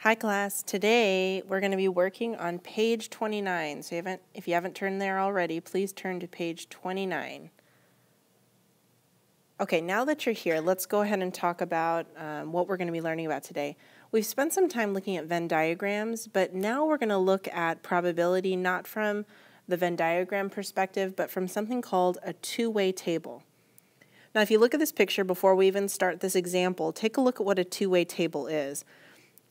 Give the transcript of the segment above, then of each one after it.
Hi class, today we're going to be working on page 29. So if you haven't turned there already, please turn to page 29. Okay, now that you're here, let's go ahead and talk about what we're going to be learning about today. We've spent some time looking at Venn diagrams, but now we're going to look at probability not from the Venn diagram perspective, but from something called a two-way table. Now if you look at this picture before we even start this example, take a look at what a two-way table is.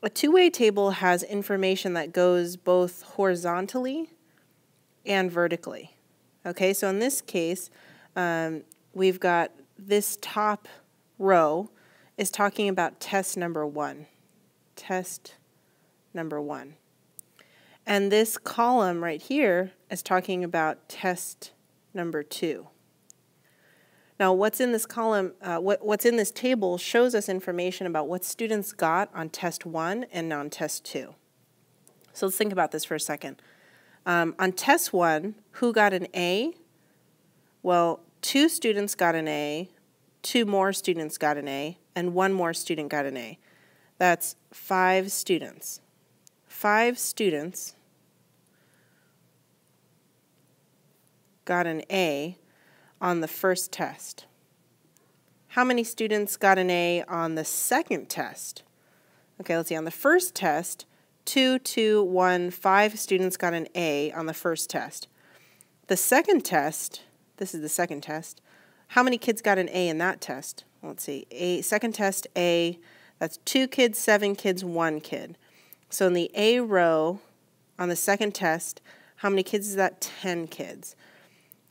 A two-way table has information that goes both horizontally and vertically. Okay, so in this case, we've got this top row is talking about test number 1. Test number 1. And this column right here is talking about test number 2. Now, what's in this column, what's in this table shows us information about what students got on test 1 and on test 2. So let's think about this for a second. On test 1, who got an A? Well, 2 students got an A, 2 more students got an A, and 1 more student got an A. That's 5 students. 5 students got an A on the first test. How many students got an A on the second test? Okay, let's see. On the first test, 2, 2, 1, 5 students got an A on the first test. The second test, this is the second test, how many kids got an A in that test? Let's see. Second test, A, that's 2 kids, 7 kids, 1 kid. So in the A row on the second test, how many kids is that? 10 kids.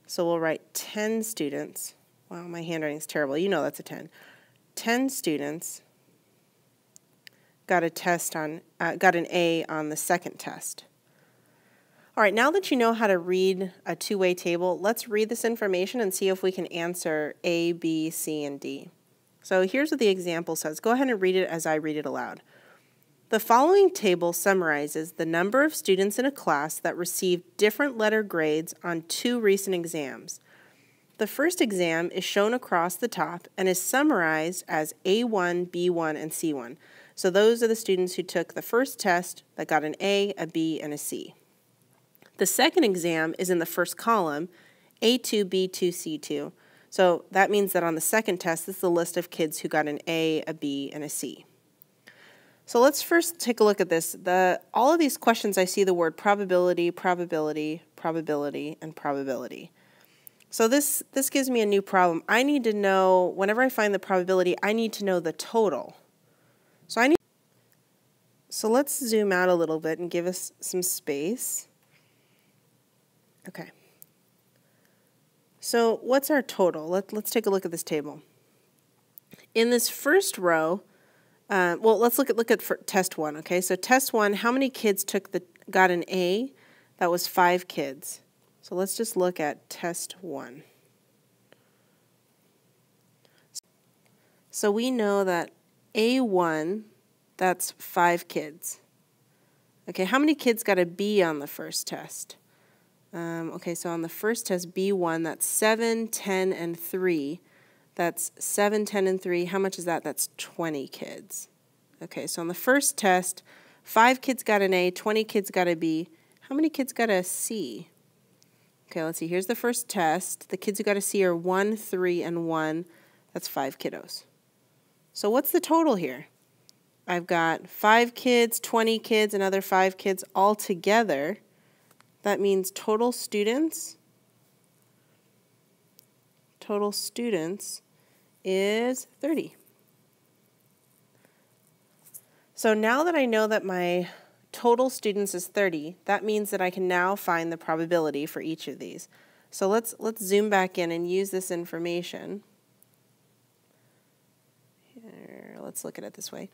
So we'll write 10 students. Wow, my handwriting is terrible. You know that's a 10. 10 students got a test on, got an A on the second test. All right, now that you know how to read a two-way table, let's read this information and see if we can answer A, B, C, and D. So here's what the example says. Go ahead and read it as I read it aloud. The following table summarizes the number of students in a class that received different letter grades on 2 recent exams. The first exam is shown across the top and is summarized as A1, B1, and C1. So those are the students who took the first test that got an A, a B, and a C. The second exam is in the first column, A2, B2, C2. So that means that on the second test, this is the list of kids who got an A, a B, and a C. So let's first take a look at this. All of these questions, I see the word probability, probability, probability, and probability. So this gives me a new problem. I need to know, whenever I find the probability, I need to know the total. So let's zoom out a little bit and give us some space. Okay. So what's our total? Let's take a look at this table. In this first row, well, let's look at for test 1, okay? So test 1, how many kids got an A? That was 5 kids. So let's just look at test 1. So we know that A1, that's 5 kids. Okay, how many kids got a B on the first test? Okay, so on the first test, B1, that's 7, 10, and 3. That's 7, 10, and 3. How much is that? That's 20 kids. Okay, so on the first test, 5 kids got an A, 20 kids got a B. How many kids got a C? Okay, let's see. Here's the first test. The kids who got a C are 1, 3, and 1. That's 5 kiddos. So what's the total here? I've got 5 kids, 20 kids, another 5 kids all together. That means total students is 30. So now that I know that my total students is 30, that means that I can now find the probability for each of these. So let's zoom back in and use this information. Here, let's look at it this way.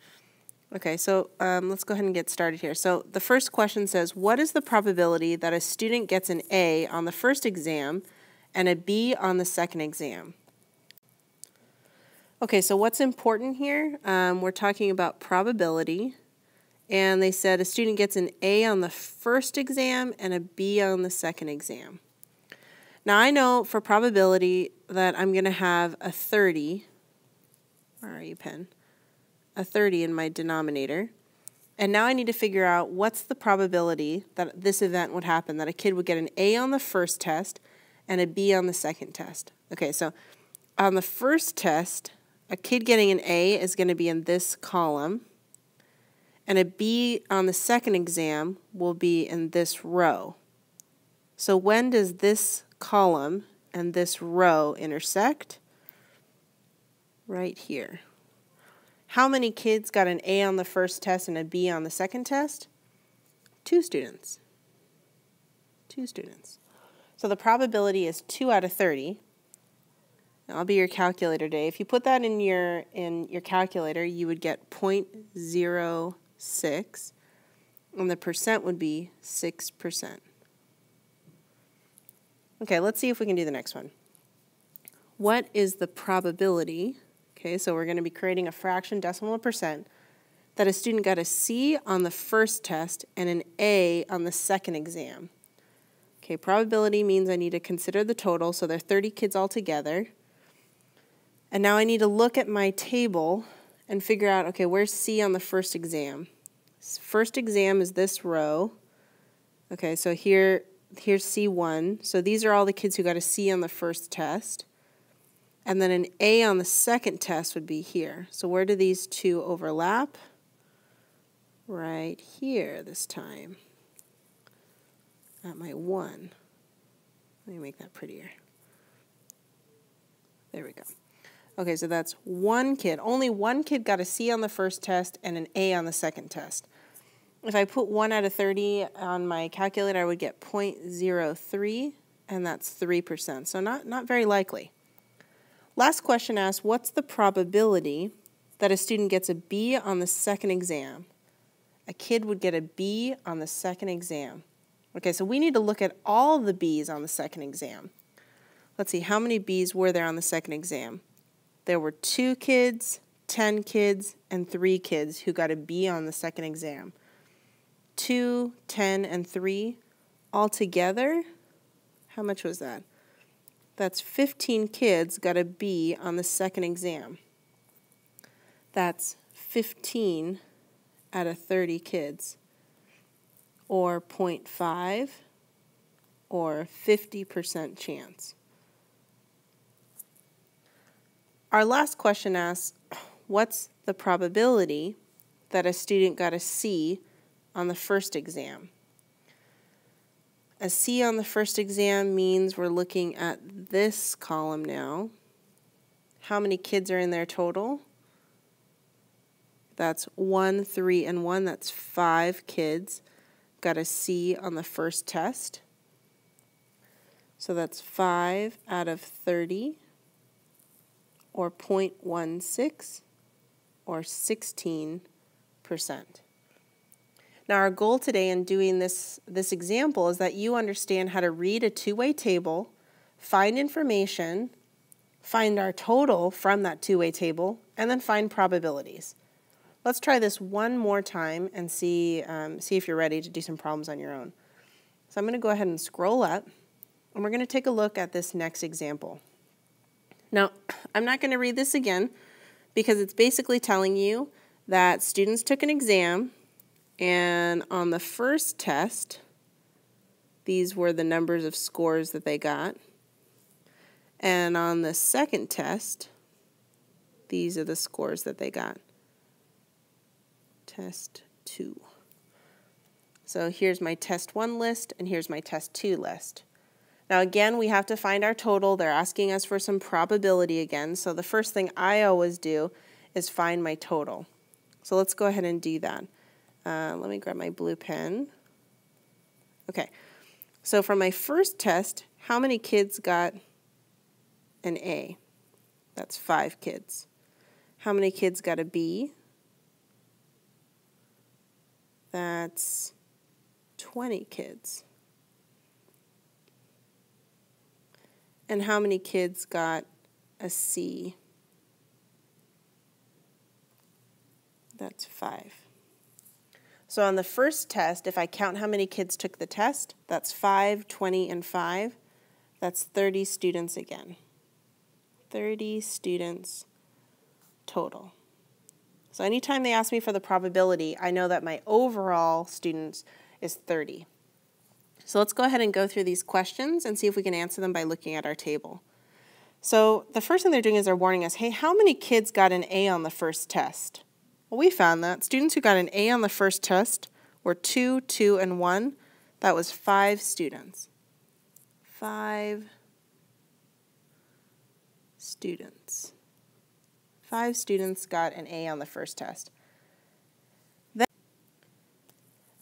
Okay, so let's go ahead and get started here. So the first question says, what is the probability that a student gets an A on the first exam and a B on the second exam? Okay, so what's important here? We're talking about probability, and they said a student gets an A on the first exam and a B on the second exam. Now I know for probability that I'm going to have a 30, where are you, pen? A 30 in my denominator. And now I need to figure out what's the probability that this event would happen, that a kid would get an A on the first test and a B on the second test. Okay, so on the first test, a kid getting an A is going to be in this column, and a B on the second exam will be in this row. So when does this column and this row intersect? Right here. How many kids got an A on the first test and a B on the second test? 2 students. 2 students. So the probability is 2 out of 30. Now, I'll be your calculator today. If you put that in your calculator, you would get 0.06, and the percent would be 6%. Okay, let's see if we can do the next one. What is the probability? Okay, so we're going to be creating a fraction, decimal, percent, that a student got a C on the first test and an A on the second exam. Okay, probability means I need to consider the total, so there are 30 kids altogether. And now I need to look at my table and figure out, okay, where's C on the first exam? First exam is this row. Okay, so here's C1. So these are all the kids who got a C on the first test. And then an A on the second test would be here. So where do these two overlap? Right here this time. At my 1. Let me make that prettier. There we go. Okay, so that's 1 kid. Only 1 kid got a C on the first test and an A on the second test. If I put 1 out of 30 on my calculator, I would get 0.03, and that's 3%. So not very likely. Last question asks, what's the probability that a student gets a B on the second exam? A kid would get a B on the second exam. Okay, so we need to look at all the B's on the second exam. Let's see, how many B's were there on the second exam? There were 2 kids, 10 kids, and 3 kids who got a B on the second exam. 2, 10, and 3 altogether, how much was that? That's 15 kids got a B on the second exam. That's 15 out of 30 kids, or 0.5, or 50% chance. Our last question asks, what's the probability that a student got a C on the first exam? A C on the first exam means we're looking at this column now. How many kids are in there total? That's 1, 3, and 1. That's 5 kids got a C on the first test. So that's 5 out of 30, or 0.16, or 16%. Now our goal today in doing this example is that you understand how to read a two-way table, find information, find our total from that two-way table, and then find probabilities. Let's try this one more time and see if you're ready to do some problems on your own. So I'm going to go ahead and scroll up, and we're going to take a look at this next example. Now, I'm not going to read this again because it's basically telling you that students took an exam, and on the first test, these were the numbers of scores that they got. And on the second test, these are the scores that they got. Test 2. So here's my test 1 list, and here's my test 2 list. Now again, we have to find our total. They're asking us for some probability again. So the first thing I always do is find my total. So let's go ahead and do that. Let me grab my blue pen. Okay, so for my first test, how many kids got an A? That's 5 kids. How many kids got a B? That's 20 kids. And how many kids got a C? That's 5. So on the first test, if I count how many kids took the test, that's 5, 20, and 5. That's 30 students again. 30 students total. So anytime they ask me for the probability, I know that my overall students is 30. So let's go ahead and go through these questions and see if we can answer them by looking at our table. So the first thing they're doing is they're warning us, hey, how many kids got an A on the first test? Well, we found that students who got an A on the first test were 2, 2, and 1. That was 5 students. 5 students. 5 students got an A on the first test.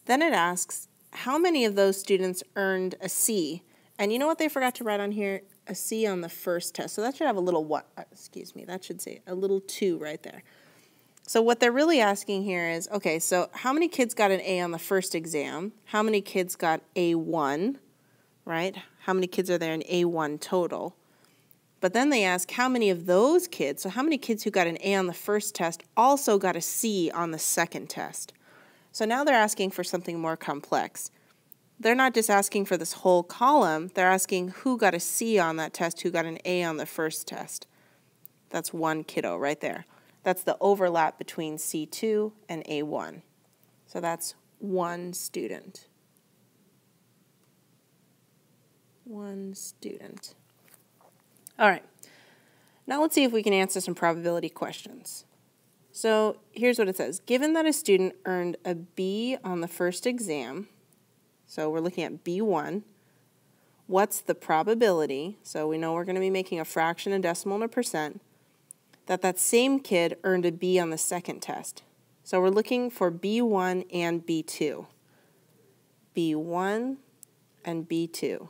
Then it asks, how many of those students earned a C? And you know what they forgot to write on here? A C on the first test. So that should have a little that should say a little 2 right there. So what they're really asking here is, okay, so how many kids got an A on the first exam? How many kids got A1, right? How many kids are there in A1 total? But then they ask how many of those kids, so how many kids who got an A on the first test also got a C on the second test? So now they're asking for something more complex. They're not just asking for this whole column, they're asking who got a C on that test, who got an A on the first test. That's one kiddo right there. That's the overlap between C2 and A1. So that's one student. One student. All right, now let's see if we can answer some probability questions. So here's what it says. Given that a student earned a B on the first exam, so we're looking at B1, what's the probability, so we know we're going to be making a fraction, a decimal, and a percent, that that same kid earned a B on the second test? So we're looking for B1 and B2. B1 and B2.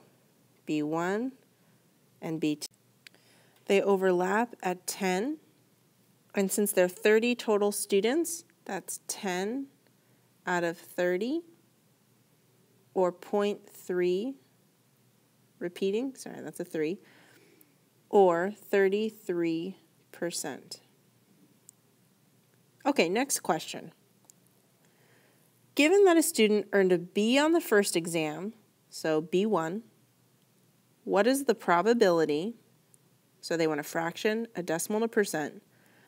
B1 and B2. They overlap at 10, and since there are 30 total students, that's 10 out of 30, or 0.3, repeating, sorry, that's a 3, or 33%. Okay, next question. Given that a student earned a B on the first exam, so B1, what is the probability, so they want a fraction, a decimal, and a percent,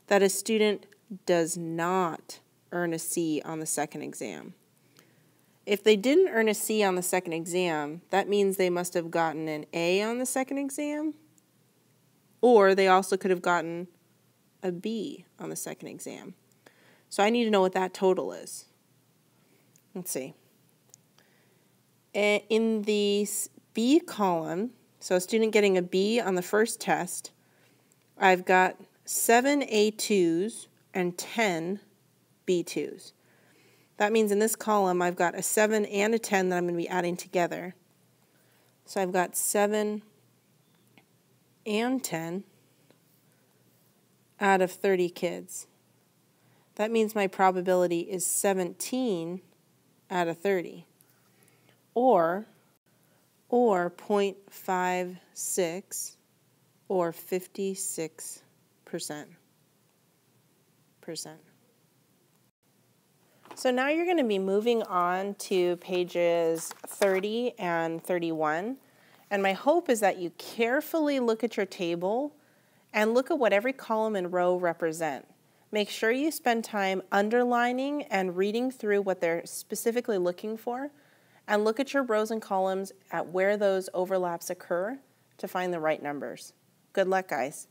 that a student does not earn a C on the second exam? If they didn't earn a C on the second exam, that means they must have gotten an A on the second exam, or they also could have gotten a B on the second exam. So I need to know what that total is. Let's see. In the B column, so a student getting a B on the first test, I've got 7 A2s and 10 B2s. That means in this column I've got a 7 and a 10 that I'm going to be adding together. So I've got 7 and 10 out of 30 kids. That means my probability is 17 out of 30. Or 0.56 or 56%. So now you're going to be moving on to pages 30 and 31. And my hope is that you carefully look at your table and look at what every column and row represent. Make sure you spend time underlining and reading through what they're specifically looking for, and look at your rows and columns at where those overlaps occur to find the right numbers. Good luck, guys.